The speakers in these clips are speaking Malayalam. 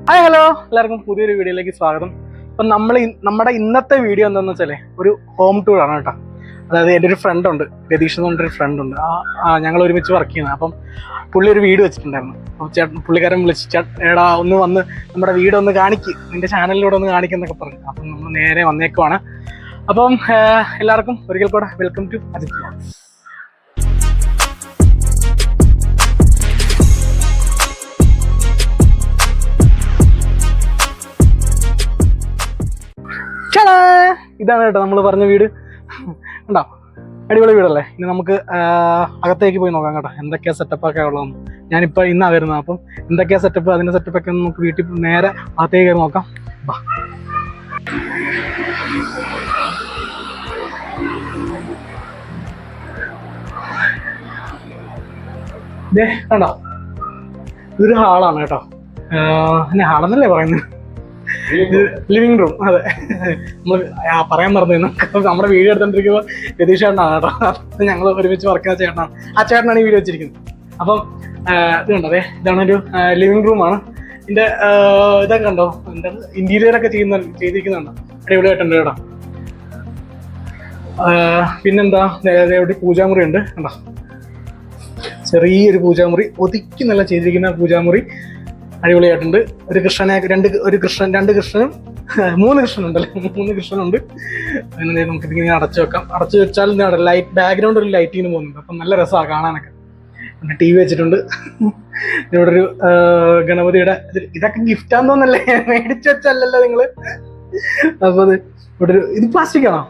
ഹായ് ഹലോ, എല്ലാവർക്കും പുതിയൊരു വീഡിയോയിലേക്ക് സ്വാഗതം. അപ്പം നമ്മുടെ ഇന്നത്തെ വീഡിയോ എന്താണെന്ന് വെച്ചാൽ ഒരു ഹോം ടൂർ ആണ് കേട്ടോ. അതായത് എൻ്റെ ഒരു ഫ്രണ്ട് ഉണ്ട്, രതീഷ് എന്ന് പറഞ്ഞൊരു ഫ്രണ്ട് ഉണ്ട്. ഞങ്ങൾ ഒരുമിച്ച് വർക്ക് ചെയ്യുന്നത്. അപ്പം പുള്ളി ഒരു വീട് വെച്ചിട്ടുണ്ടായിരുന്നു. അപ്പം പുള്ളിക്കാരൻ വിളിച്ച് എടാ ഒന്ന് വന്ന് നമ്മുടെ വീട് ഒന്ന് കാണിക്ക്, നിന്റെ ചാനലിലൂടെ ഒന്ന് കാണിക്കുന്നൊക്കെ പറഞ്ഞു. അപ്പം നമ്മൾ നേരെ വന്നേക്കുവാണ്. അപ്പം എല്ലാവർക്കും ഒരിക്കൽ കൂടെ വെൽക്കം ടു അജിത് വ്ലോഗ്സ്. ഇതാണ് കേട്ടോ നമ്മൾ പറഞ്ഞ വീട്. ഉണ്ടോ, അടിപൊളി വീടല്ലേ. ഇനി നമുക്ക് അകത്തേക്ക് പോയി നോക്കാം കേട്ടോ, എന്തൊക്കെയാ സെറ്റപ്പൊക്കെ ഉള്ളതെന്ന്. ഞാനിപ്പോൾ ഇന്നാ വരുന്നത്. അപ്പം എന്തൊക്കെയാ സെറ്റപ്പ്, അതിൻ്റെ സെറ്റപ്പൊക്കെ നമുക്ക് വീട്ടിൽ നേരെ അകത്തേക്ക് കയറി നോക്കാം. ദേ കണ്ടോ, ഇതൊരു ഹാളാണ് കേട്ടോ. ഹാളെന്നല്ലേ പറയുന്നത്, ലിവിങ് റൂം. അതെ, നമ്മൾ പറയാൻ മറന്നു. നമ്മുടെ വീഡിയോ എടുത്തോണ്ടിരിക്കുമ്പോൾ രതീഷ് ചേട്ടനാണ് കേട്ടോ. ഞങ്ങൾ ഒരുമിച്ച് വർക്ക് ചെയ്യുന്ന ചേട്ടനാണ്. ആ ചേട്ടനാണ് ഈ വീഡിയോ വെച്ചിരിക്കുന്നത്. അപ്പം ഇത് കണ്ടോ, അതെ ഇതാണൊരു ലിവിങ് റൂമാണ്. ഇതിൻ്റെ ഇതൊക്കെ കണ്ടോ, എന്താണ് ഇന്റീരിയറൊക്കെ ചെയ്തിരിക്കുന്നുണ്ടോ, അടിപൊളിയായിട്ടുണ്ട് കേട്ടോ. പിന്നെന്താ, ഒരു പൂജാമുറി ഉണ്ട് കണ്ടോ, ചെറിയൊരു പൂജാമുറി, ഒതുക്കി നല്ല ചെയ്തിരിക്കുന്ന പൂജാമുറി, അടിപൊളിയായിട്ടുണ്ട്. ഒരു കൃഷ്ണനെ രണ്ട് കൃഷ്ണനും 3 കൃഷ്ണനുണ്ടല്ലേ, 3 കൃഷ്ണനുണ്ട്. അങ്ങനെ നമുക്ക് ഇതിങ്ങനെ അടച്ചു വെക്കാം. അടച്ചു വെച്ചാൽ ലൈറ്റ് ബാക്ക്ഗ്രൗണ്ട് ഒരു ലൈറ്റിങ്ങിന് പോകുന്നുണ്ട്. അപ്പം നല്ല രസമാണ് കാണാനൊക്കെ. പിന്നെ TV വെച്ചിട്ടുണ്ട്. ഇവിടെ ഒരു ഗണപതിയുടെ ഇതൊക്കെ ഗിഫ്റ്റാന്ന് തോന്നല്ലേ, മേടിച്ചു വെച്ചല്ലോ നിങ്ങള്. അപ്പൊ അത് ഇവിടെ ഒരു ഇത് പ്ലാസ്റ്റിക് ആണോ?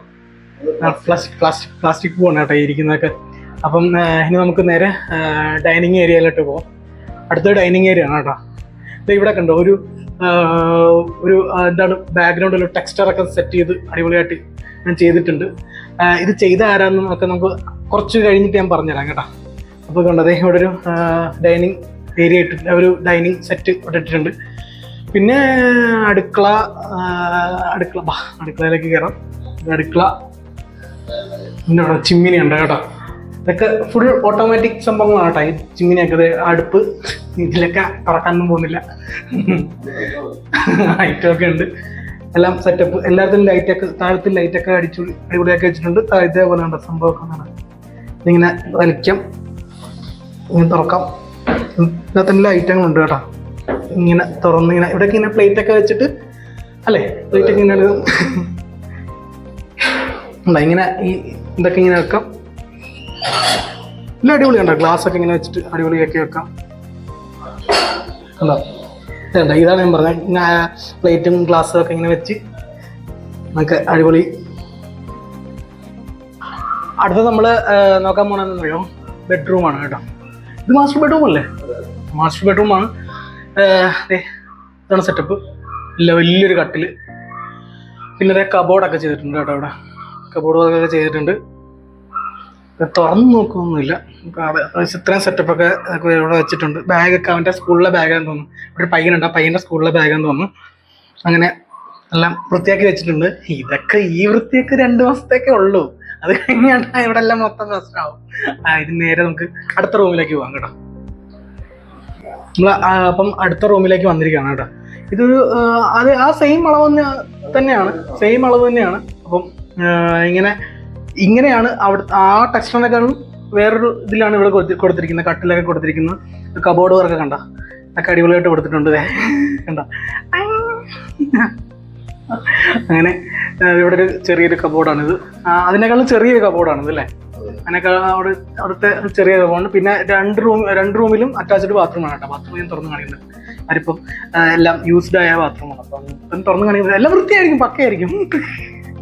പ്ലാസ്റ്റിക് പൂവാണ് കേട്ടോ ഇരിക്കുന്നതൊക്കെ. അപ്പം ഇനി നമുക്ക് നേരെ ഡൈനിങ് ഏരിയയിലോട്ട് പോകാം. അടുത്ത ഡൈനിങ് ഏരിയ ആണ് കേട്ടോ. ഇവിടെ കണ്ടോ, ഒരു എന്താണ് ബാക്ക്ഗ്രൗണ്ടിൽ ഒരു ടെക്സ്ചറൊക്കെ സെറ്റ് ചെയ്ത് അടിപൊളിയായിട്ട് ഞാൻ ചെയ്തിട്ടുണ്ട്. ഇത് ചെയ്ത ആരാന്നൊക്കെ നമുക്ക് കുറച്ച് കഴിഞ്ഞിട്ട് ഞാൻ പറഞ്ഞുതരാം കേട്ടോ. അപ്പോൾ കണ്ടത് ഇവിടെ ഒരു ഡൈനിങ് ഏരിയ ഇട്ടിട്ട് ഒരു ഡൈനിങ് സെറ്റ് ഇവിടെ ഇട്ടിട്ടുണ്ട്. പിന്നെ അടുക്കളയിലേക്ക് കയറാം. അടുക്കള, പിന്നെ ഇവിടെ ചിമ്മിനി ഉണ്ട് കേട്ടോ. ഇതൊക്കെ ഫുൾ ഓട്ടോമാറ്റിക് സംഭവങ്ങളാണ് കേട്ടോ. ഈ ചിമ്മിനിയൊക്കെ അടുപ്പ് ഇതിലൊക്കെ തുറക്കാനൊന്നും പോകുന്നില്ല. ലൈറ്റൊക്കെ ഉണ്ട്, എല്ലാം സെറ്റപ്പ്. എല്ലാത്തിലും ലൈറ്റൊക്കെ, താഴത്തിൽ ലൈറ്റൊക്കെ അടിപൊളിയാക്കി വെച്ചിട്ടുണ്ട്. ഇതേപോലെ ഉണ്ട് സംഭവമൊക്കെ. ഇതിങ്ങനെ വലിക്കാം, ഇങ്ങനെ തുറക്കാം. ഇതിനകത്ത് ലൈറ്റങ്ങളുണ്ട് കേട്ടോ. ഇങ്ങനെ തുറന്നിങ്ങനെ ഇവിടെയൊക്കെ ഇങ്ങനെ പ്ലേറ്റൊക്കെ വെച്ചിട്ട് അല്ലേ, പ്ലേറ്റൊക്കെ ഇങ്ങനെ ഇങ്ങനെ ഈ ഇതൊക്കെ ഇങ്ങനെ വെക്കാം. എല്ലാം അടിപൊളിയുണ്ടോ, ഗ്ലാസ് ഒക്കെ ഇങ്ങനെ വെച്ചിട്ട് അടിപൊളിയാക്കി വെക്കാം. കണ്ടോ, ഇതാണ് ഞാൻ പറഞ്ഞത്. പ്ലേറ്റും ഗ്ലാസ്സും ഒക്കെ ഇങ്ങനെ വെച്ച് നമുക്ക് അടിപൊളി. അടുത്തത് നമ്മൾ നോക്കാൻ പോകണമെന്ന് അറിയോ, ബെഡ്റൂമാണ് കേട്ടോ. ഇത് മാസ്റ്റർ ബെഡ്റൂം അല്ലേ, മാസ്റ്റർ ബെഡ്റൂമാണ്. ഇതാണ് സെറ്റപ്പ്. ഇല്ല, വലിയൊരു കട്ടില്. പിന്നെ കബോർഡൊക്കെ ചെയ്തിട്ടുണ്ട് കേട്ടോ. ഇവിടെ കബോർഡൊക്കെ ചെയ്തിട്ടുണ്ട്. തുറന്നു നോക്കുന്നൊന്നുമില്ല. ഇത്രയും സെറ്റപ്പൊക്കെ ഇവിടെ വെച്ചിട്ടുണ്ട്. ബാഗൊക്കെ അവൻ്റെ സ്കൂളിലെ ബാഗാന്ന് തോന്നുന്നു. ഒരു പയ്യനുണ്ട്, ആ പയ്യൻ്റെ സ്കൂളിലെ ബാഗാന്ന് തോന്നുന്നു. അങ്ങനെ എല്ലാം വൃത്തിയാക്കി വെച്ചിട്ടുണ്ട്. ഇതൊക്കെ ഈ വൃത്തിയൊക്കെ 2 മാസത്തേക്കേ ഉള്ളൂ. അത് കഴിഞ്ഞാൽ ഇവിടെ എല്ലാം മൊത്തം പ്രശ്നമാവും. ഇതിന് നേരെ നമുക്ക് അടുത്ത റൂമിലേക്ക് പോകാം കേട്ടോ. നമ്മൾ അപ്പം അടുത്ത റൂമിലേക്ക് വന്നിരിക്കുകയാണ് കേട്ടോ. ഇതൊരു അത് ആ സെയിം അളവ് തന്നെയാണ്, സെയിം അളവ് തന്നെയാണ്. അപ്പം ഇങ്ങനെയാണ് അവിടെ. ആ ടെക്സ്റ്ററിനെക്കാളും വേറൊരു ഇതിലാണ് ഇവിടെ കൊടുത്തിരിക്കുന്നത്. കട്ടിലൊക്കെ കൊടുത്തിരിക്കുന്നത്. കബോർഡ് വർക്കൊക്കെ കണ്ട, ഒക്കെ അടിപൊളിയായിട്ട് കൊടുത്തിട്ടുണ്ട്. കണ്ട, അങ്ങനെ ഇവിടെ ഒരു ചെറിയൊരു കബോർഡാണിത്. അതിനേക്കാളും ചെറിയൊരു കബോർഡാണിത് അല്ലേ. അതിനേക്കാൾ അവിടുത്തെ ചെറിയ കബോർഡ്. പിന്നെ രണ്ട് റൂമിലും അറ്റാച്ച്ഡ് ബാത്റൂമാണ് കേട്ടോ. ബാത്റൂം ഞാൻ തുറന്ന് കാണിക്കുന്നുണ്ട്. അതിപ്പം എല്ലാം യൂസ്ഡ് ആയ ബാത്റൂമാണ്. അപ്പം തുറന്ന് കാണിക്കുന്നത് എല്ലാം വൃത്തിയായിരിക്കും, പക്കയായിരിക്കും.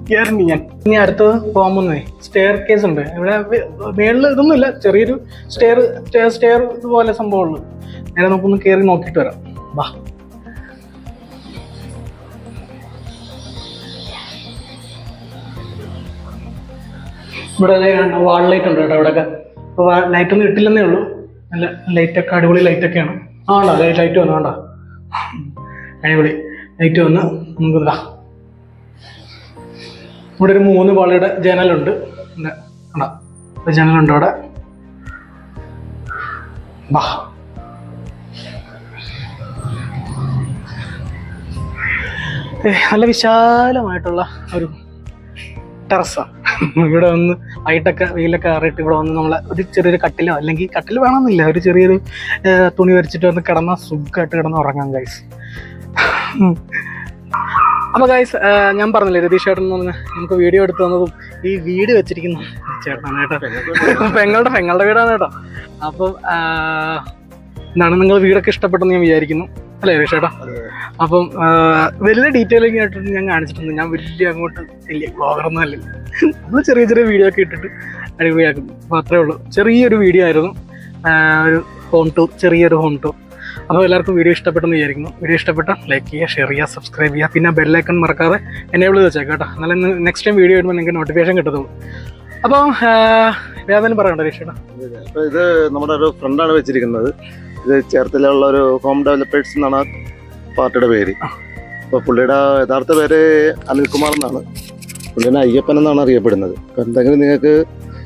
കയറുന്നുണ്ട് ഞാൻ. ഇനി അടുത്തത് പോകാൻ പോകുന്നേ സ്റ്റെയർ കേസ് ഉണ്ട്. ഇവിടെ മേളിൽ ഇതൊന്നുമില്ല, ചെറിയൊരു സ്റ്റെയർ ഇതുപോലെ സംഭവമുള്ളൂ. നേരെ നമുക്കൊന്ന് കയറി നോക്കിയിട്ട് വരാം. വാ. ഇവിടെ വാൾ ലൈറ്റ് ഉണ്ട് കേട്ടോ ഇവിടെയൊക്കെ. അപ്പോൾ ലൈറ്റൊന്നും ഇട്ടില്ലെന്നേ ഉള്ളൂ. നല്ല ലൈറ്റൊക്കെ, അടിപൊളി ലൈറ്റൊക്കെയാണ്. ആണോ, ലൈറ്റ് വന്നു വേണ്ട, അടിപൊളി ലൈറ്റ് വന്ന് നമുക്ക് ഇതാ. ഇവിടെ ഒരു 3 പാളിയുടെ ജനലുണ്ട്. ജനലുണ്ട് അവിടെ. വാ, നല്ല വിശാലമായിട്ടുള്ള ഒരു ടെറസാണ്. ഇവിടെ വന്ന് വൈകിട്ടൊക്കെ വെയിലൊക്കെ ആറിയിട്ട് ഇവിടെ വന്ന് നമ്മളെ ഒരു ചെറിയൊരു കട്ടിലോ അല്ലെങ്കിൽ കട്ടിൽ വേണമെന്നില്ല, ഒരു ചെറിയൊരു തുണി വരച്ചിട്ട് വന്ന് കിടന്നാൽ സുഖമായിട്ട് കിടന്ന് ഉറങ്ങാം ഗൈസ്. അപ്പോൾ ഗൈസ് ഞാൻ പറഞ്ഞില്ലേ രതീഷ് ചേട്ടൻ എന്ന് പറഞ്ഞാൽ നമുക്ക് വീഡിയോ എടുത്തു തന്നതും ഈ വീട് വെച്ചിരിക്കുന്ന ചേട്ടനാണ് കേട്ടോ. പെങ്ങളുടെ വീടാണ് കേട്ടോ. അപ്പം എന്താണ് നിങ്ങൾ വീടൊക്കെ ഇഷ്ടപ്പെട്ടെന്ന് ഞാൻ വിചാരിക്കുന്നു അല്ലേ രതീഷ് ചേട്ടാ? അപ്പം വലിയ ഡീറ്റെയിലിംഗ് ആയിട്ടൊന്നും ഞാൻ കാണിച്ചിട്ടുണ്ട്. ഞാൻ വലിയ അങ്ങോട്ട് വലിയ ബ്ലോഗറൊന്നും അല്ല. നമ്മൾ ചെറിയ ചെറിയ വീഡിയോ ഒക്കെ ഇട്ടിട്ട് അടിപൊളിയാക്കുന്നു. അപ്പോൾ അത്രേ ഉള്ളൂ. ചെറിയൊരു വീഡിയോ ആയിരുന്നു, ഒരു ഹോം ടൂർ, ചെറിയൊരു ഹോം ടൂർ. അപ്പോൾ എല്ലാവർക്കും വീഡിയോ ഇഷ്ടപ്പെട്ടെന്ന് വിചാരിക്കുന്നു. വീഡിയോ ഇഷ്ടപ്പെട്ട ലൈക്ക് ചെയ്യുക, ഷെയർ ചെയ്യുക, സബ്സ്ക്രൈബ് ചെയ്യുക, പിന്നെ ബെല്ലൈക്കൺ മറക്കാതെ എനേബിൾ ചെയ്ത് വെച്ചേക്കാം കേട്ടോ. എന്നാലും നെക്സ്റ്റ് ടൈം വീഡിയോ ഇടുമ്പോൾ നിങ്ങൾക്ക് നോട്ടിഫിക്കേഷൻ കിട്ടത്തുള്ളൂ. അപ്പോൾ വേദന പറയണ്ട രക്ഷേട്ടാ. അപ്പോൾ ഇത് നമ്മുടെ ഒരു ഫ്രണ്ടാണ് വെച്ചിരിക്കുന്നത്. ഇത് ചേർത്തലുള്ള ഒരു ഹോം ഡെവലപ്പേഴ്സ് എന്നാണ് പാർട്ടിയുടെ പേര്. അപ്പോൾ പുള്ളിയുടെ യഥാർത്ഥ പേര് അനിൽകുമാർ എന്നാണ്. പുള്ളിനെ അയ്യപ്പൻ എന്നാണ് അറിയപ്പെടുന്നത്. അപ്പോൾ എന്തെങ്കിലും നിങ്ങൾക്ക്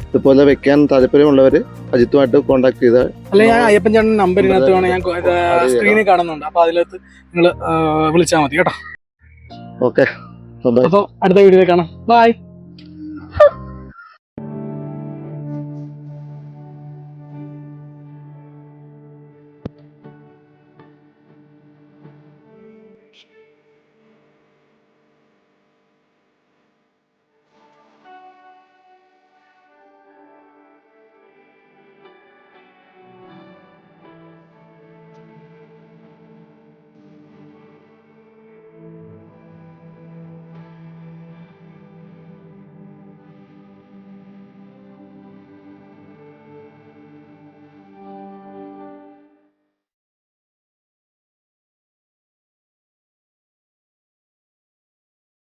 ഇതുപോലെ വെക്കാൻ താല്പര്യമുള്ളവർ അജിത്തുമായിട്ട് കോൺടാക്ട് ചെയ്താൽ. അല്ല, ഞാൻ അയ്യപ്പൻ ചേട്ടൻ നമ്പറിനകത്ത് വേണം, ഞാൻ സ്ക്രീനിൽ കാണുന്നുണ്ട്. അപ്പോൾ അതിനകത്ത് നിങ്ങൾ വിളിച്ചാൽ മതി കേട്ടോ. ഓക്കെ, അപ്പോൾ അടുത്ത വീഡിയോ കാണാം. ബൈ.